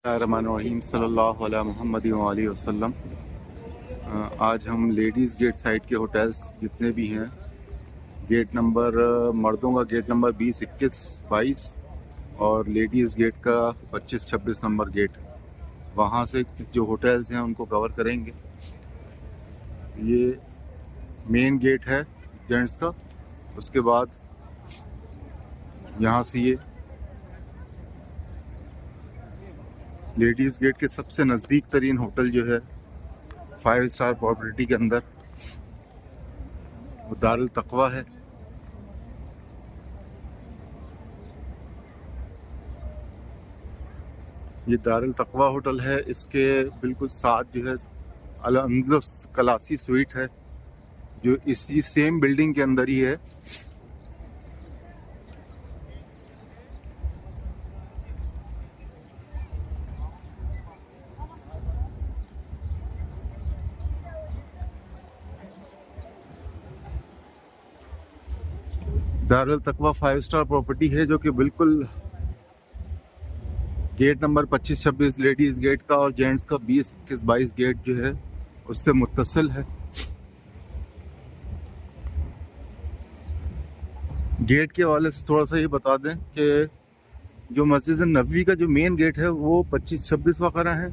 रहमानुर्रहीम सल्लल्लाहु अलैहि मुहम्मद व आलिहि वसल्लम। आज हम लेडीज़ गेट साइड के होटल्स जितने भी हैं, गेट नंबर मर्दों का गेट नंबर 20, 21, 22 और लेडीज़ गेट का 25, 26 नंबर गेट, वहाँ से जो होटल्स हैं उनको कवर करेंगे। ये मेन गेट है जेंट्स का। उसके बाद यहाँ से ये लेडीज़ गेट के सबसे नज़दीक तरीन होटल जो है 5 स्टार प्रॉपर्टी के अंदर, वो दारुल तक़वा है। ये दारुल तक़वा होटल है। इसके बिल्कुल साथ जो है अल अंदलुस क्लासी स्वीट है, जो इसी सेम बिल्डिंग के अंदर ही है। दारुल तक़वा 5 स्टार प्रॉपर्टी है, जो कि बिल्कुल गेट नंबर 25, 26 लेडीज़ गेट का और जेंट्स का 20, 21, 22 गेट जो है उससे मुत्तसिल है। गेट के हवाले से थोड़ा सा ये बता दें कि जो मस्जिद नबवी का जो मेन गेट है वो 25, 26 वगैरह है,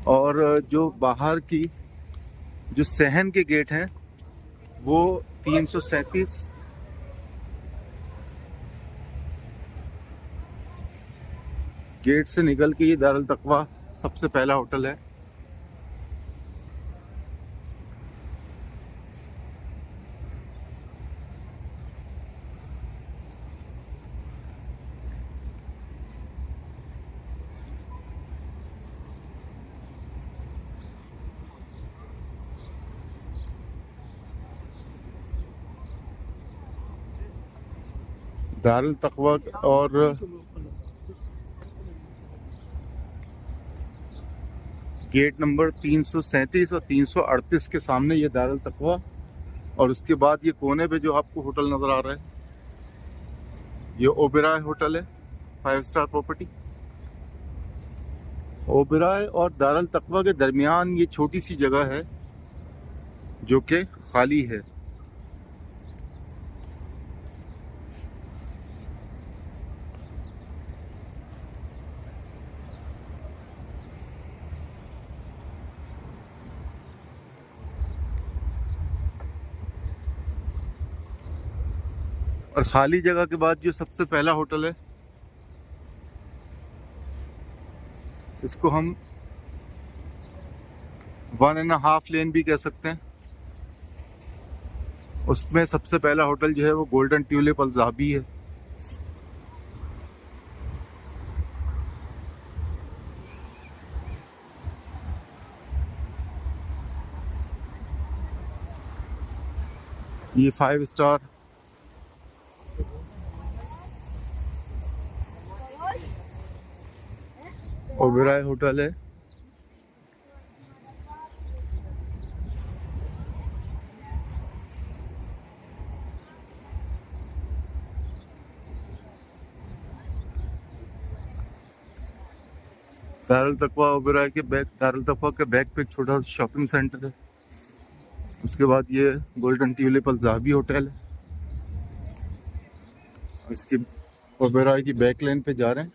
और जो बाहर की जो सहन के गेट हैं वो 337। गेट से निकल के ये दारुल तक़वा सबसे पहला होटल है। दारुल तक़वा और गेट नंबर 337 और 338 के सामने ये दारुल तक़वा, और उसके बाद ये कोने पे जो आपको होटल नज़र आ रहा है ये ओबेरॉय होटल है, 5 स्टार प्रॉपर्टी। ओबेरॉय और दारुल तक़वा के दरमियान ये छोटी सी जगह है जो कि खाली है। और खाली जगह के बाद जो सबसे पहला होटल है, इसको हम 1.5 लेन भी कह सकते हैं। उसमें सबसे पहला होटल जो है वो गोल्डन ट्यूलिप अल ज़हाबी है। ये 5 स्टार ओबेरॉय होटल है। दारुल तक़वा ओबेरॉय के बैक, दारुल तक़वा के बैक पे एक छोटा सा शॉपिंग सेंटर है। उसके बाद ये गोल्डन ट्यूलिप अल ज़हाबी होटल है। इसकी ओबेरॉय की बैक लेन पे जा रहे हैं।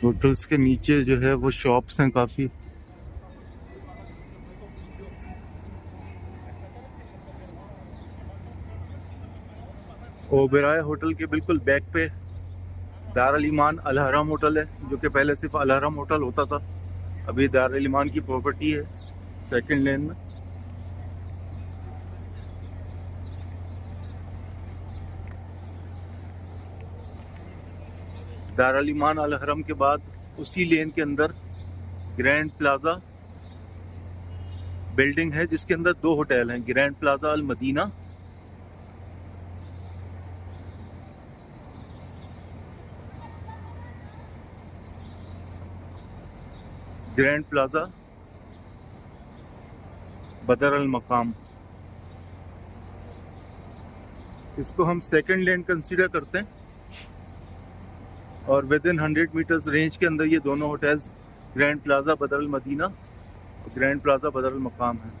होटल्स के नीचे जो है वो शॉप्स हैं काफ़ी। ओबेरॉय होटल के बिल्कुल बैक पे दारुल ईमान अल हरम होटल है, जो कि पहले सिर्फ अल हरम होटल होता था। अभी दारुल ईमान की प्रॉपर्टी है सेकंड लेन में। दारुल ईमान अल हरम के बाद उसी लेन के अंदर ग्रैंड प्लाजा बिल्डिंग है, जिसके अंदर 2 होटल हैं, ग्रैंड प्लाजा अल मदीना ग्रैंड प्लाजा बदर अल मकाम। इसको हम सेकंड लेन कंसीडर करते हैं और विद इन 100 मीटर्स रेंज के अंदर ये दोनों होटल्स ग्रैंड प्लाजा बदर अल मदीना और ग्रैंड प्लाजा बदर अल मकाम है।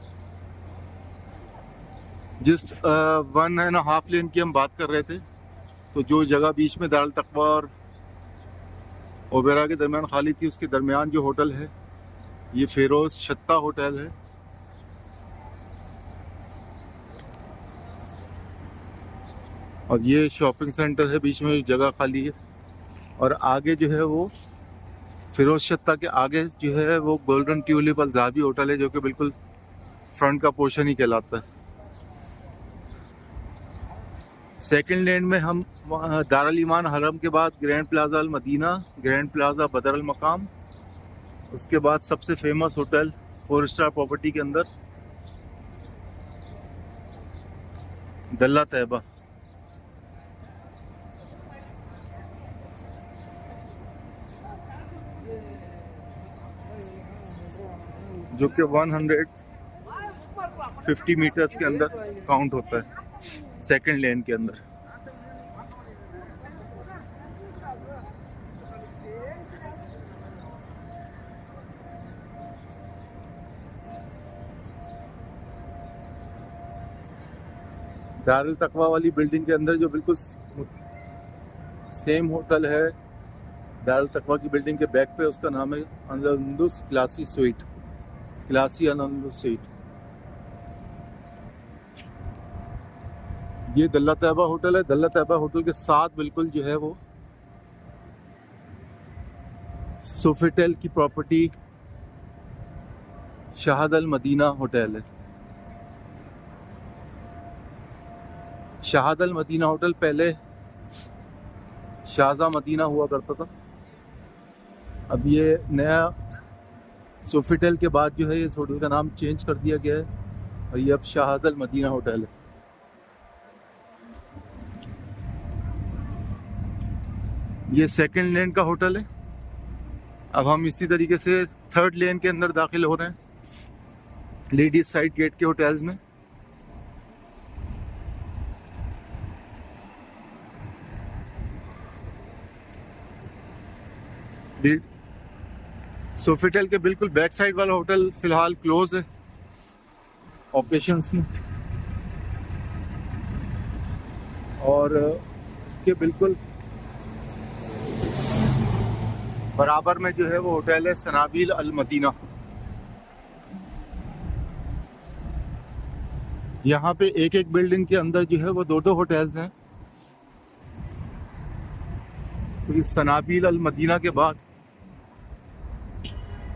जिस 1.5 लेन की हम बात कर रहे थे, तो जो जगह बीच में दारुल तक़वा और ओबेरा के दरमियान खाली थी, उसके दरमियान जो होटल है ये फेरोज छत्ता होटल है। और ये शॉपिंग सेंटर है, बीच में जगह खाली है। और आगे जो है वो फिरोज छत्ता के आगे जो है वो गोल्डन ट्यूलिप अल ज़हाबी होटल है, जो कि बिल्कुल फ्रंट का पोर्शन ही कहलाता है। सेकंड लेन में हम दारुल ईमान हरम के बाद ग्रैंड प्लाजा अल मदीना, ग्रैंड प्लाजा बदर अल मकाम, उसके बाद सबसे फेमस होटल 4 स्टार प्रॉपर्टी के अंदर दल्ला तैयबा, जो कि 150 मीटर्स के अंदर काउंट होता है सेकंड लेन के अंदर। दारुल तक़वा वाली बिल्डिंग के अंदर जो बिल्कुल सेम होटल है दारुल तक़वा की बिल्डिंग के बैक पे, उसका नाम है अल-अंदलुस क्लासी स्वीट, क्लासी अल-अंदलुस स्वीट। ये दल्ला तैयबा होटल है। दल्ला तैयबा होटल के साथ बिल्कुल जो है वो सोफिटेल की प्रॉपर्टी शाहद अल मदीना होटल है। शाहद अल मदीना होटल पहले शाहजा मदीना हुआ करता था। अब ये नया सोफिटेल के बाद जो है इस होटल का नाम चेंज कर दिया गया है और ये अब शाहद अल मदीना होटल है। ये सेकंड लेन का होटल है। अब हम इसी तरीके से थर्ड लेन के अंदर दाखिल हो रहे हैं, लेडीज साइड गेट के होटल्स में। सोफिटेल के बिल्कुल बैक साइड वाला होटल फिलहाल क्लोज है ऑपरेशंस में, और उसके बिल्कुल बराबर में जो है वो होटल है सनाबील अल मदीना। यहाँ पे एक एक बिल्डिंग के अंदर जो है वो दो होटल्स हैं। तो इस सनाबील अल मदीना के बाद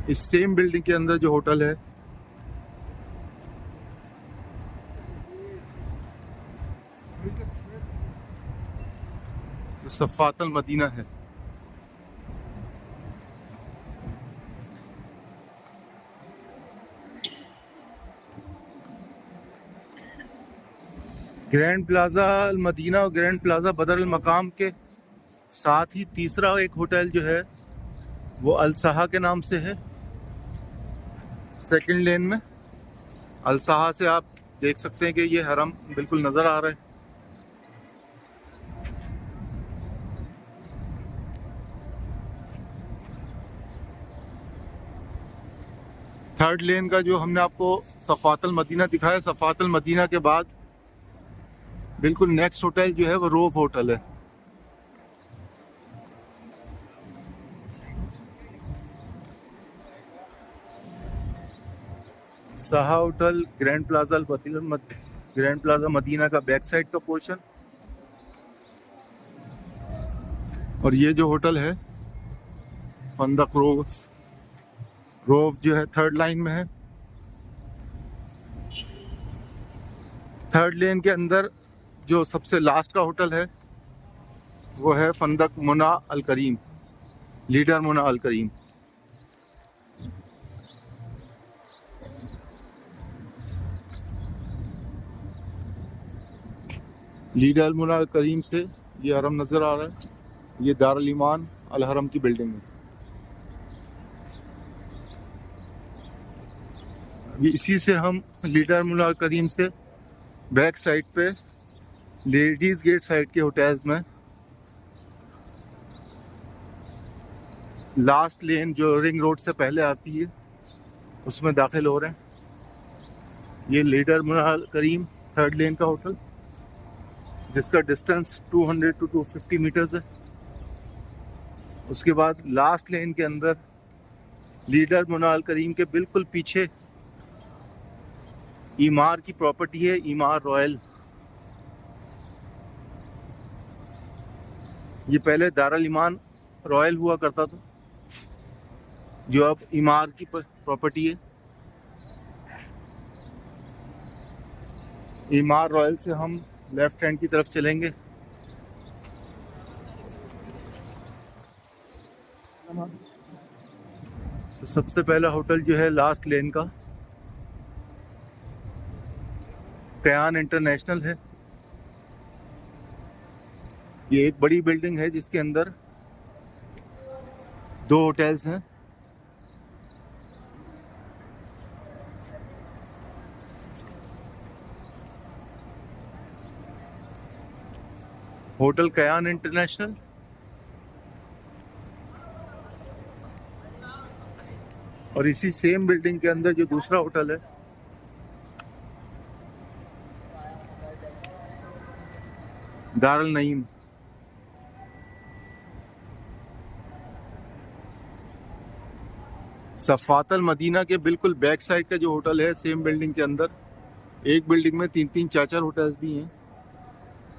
इस सेम बिल्डिंग के अंदर जो होटल है सफ़ात अल मदीना है। ग्रैंड प्लाजा अल मदीना और ग्रैंड प्लाजा बदर अल मकाम के साथ ही तीसरा एक होटल जो है वो अल सहा के नाम से है, सेकंड लेन में। अल सहा से आप देख सकते हैं कि ये हरम बिल्कुल नज़र आ रहा है। थर्ड लेन का जो हमने आपको सफ़ात अल मदीना दिखाया, सफ़ात अल मदीना के बाद बिल्कुल नेक्स्ट होटल जो है वो रोव होटल है। सहा होटल ग्रैंड प्लाजा मदीना का बैक साइड का पोर्शन, और ये जो होटल है फंदक रोव जो है थर्ड लाइन में है। थर्ड लेन के अंदर जो सबसे लास्ट का होटल है वो है फंदक मुना अल करीम, लीडर मुना अल करीम। लीडर मुना अल करीम से ये हरम नज़र आ रहा है। ये दारुल ईमान अल हरम की बिल्डिंग है। ये इसी से हम लीडर मुल्ला करीम से बैक साइड पे लेडीज़ गेट साइड के होटल्स में लास्ट लेन जो रिंग रोड से पहले आती है उसमें दाखिल हो रहे हैं। ये लीडर मुल्ला करीम थर्ड लेन का होटल जिसका डिस्टेंस 200 to 250 मीटर्स है। उसके बाद लास्ट लेन के अंदर लीडर मुल्ला करीम के बिल्कुल पीछे ईमार की प्रॉपर्टी है, ईमार रॉयल। ये पहले दारुल ईमान रॉयल हुआ करता था जो अब ईमार की प्रॉपर्टी है। ईमार रॉयल से हम लेफ्ट हैंड की तरफ चलेंगे। तो सबसे पहला होटल जो है लास्ट लेन का कयान इंटरनेशनल है। ये एक बड़ी बिल्डिंग है जिसके अंदर 2 होटल्स हैं। होटल कयान इंटरनेशनल और इसी सेम बिल्डिंग के अंदर जो दूसरा होटल है दारुल नईम। सफ़ातल मदीना के बिल्कुल बैक साइड का जो होटल है सेम बिल्डिंग के अंदर, एक बिल्डिंग में 3-3 4-4 होटल्स भी हैं।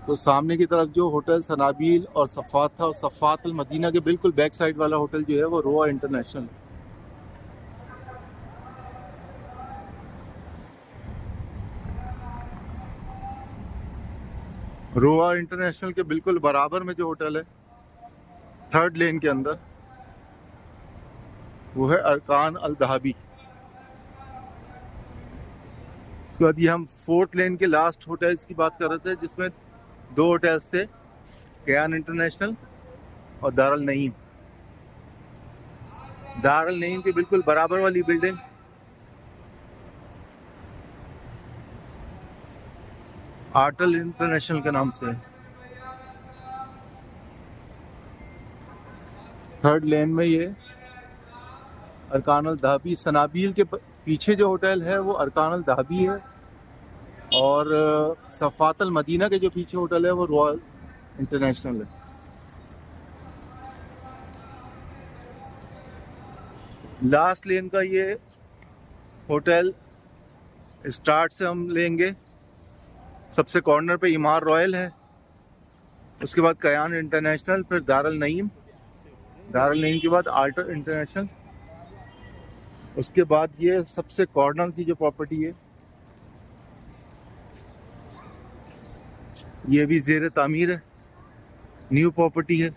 तो सामने की तरफ जो होटल सनाबील और सफ़ात था, और सफ़ातल मदीना के बिल्कुल बैक साइड वाला होटल जो है वो रोआ इंटरनेशनल। रोआ इंटरनेशनल के बिल्कुल बराबर में जो होटल है थर्ड लेन के अंदर वो है अरकान अल दहाबी। उसके बाद ये हम फोर्थ लेन के लास्ट होटल्स की बात कर रहे थे जिसमें 2 होटल्स थे, कयान इंटरनेशनल और दारुल नईम। दारुल नईम के बिल्कुल बराबर वाली बिल्डिंग आर्टल इंटरनेशनल के नाम से है। थर्ड लेन में ये अरकान अल दहाबी, सनाबील के पीछे जो होटल है वो अरकान अल दहाबी है और सफ़ातल मदीना के जो पीछे होटल है वो रॉयल इंटरनेशनल है। लास्ट लेन का ये होटल स्टार्ट से हम लेंगे, सबसे कॉर्नर पे ईमार रॉयल है, उसके बाद कयान इंटरनेशनल, फिर दारुल नईम, दारुल नईम के बाद आर्टल इंटरनेशनल, उसके बाद ये सबसे कॉर्नर की जो प्रॉपर्टी है ये भी ज़ेर तामीर है, न्यू प्रॉपर्टी है।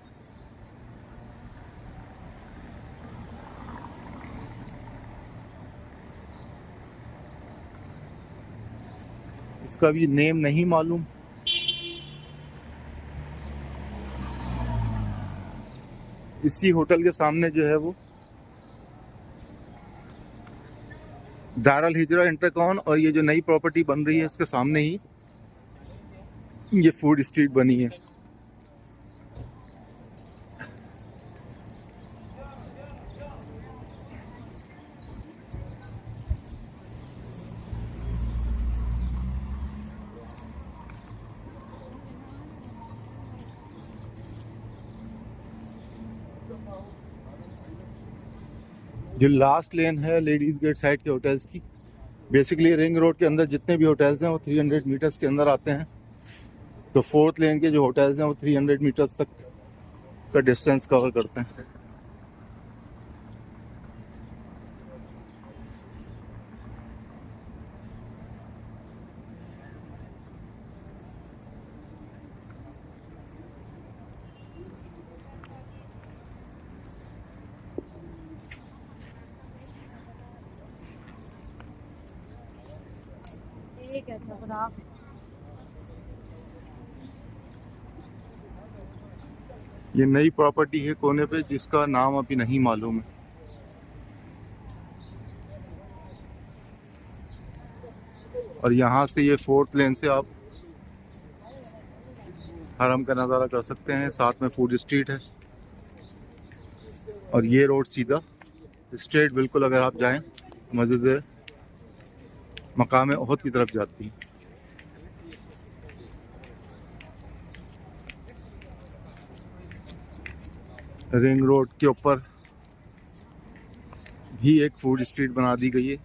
इसका भी नेम नहीं मालूम। इसी होटल के सामने जो है वो दारुल हिजरा इंटरकॉन और ये जो नई प्रॉपर्टी बन रही है इसके सामने ही ये फूड स्ट्रीट बनी है। जो लास्ट लेन है लेडीज़ गेट साइड के होटल्स की, बेसिकली रिंग रोड के अंदर जितने भी होटल्स हैं वो 300 मीटर्स के अंदर आते हैं। तो फोर्थ लेन के जो होटल्स हैं वो 300 मीटर्स तक का डिस्टेंस कवर करते हैं। ठीक है, तो खुदा। ये नई प्रॉपर्टी है कोने पे जिसका नाम अभी नहीं मालूम है। और यहाँ से ये 4th लेन से आप हरम का नज़ारा कर सकते हैं। साथ में फूड स्ट्रीट है और ये रोड सीधा स्ट्रेट बिल्कुल अगर आप जाएं मस्जिद मकाम उहद की तरफ जाती है। रिंग रोड के ऊपर भी एक फूड स्ट्रीट बना दी गई है।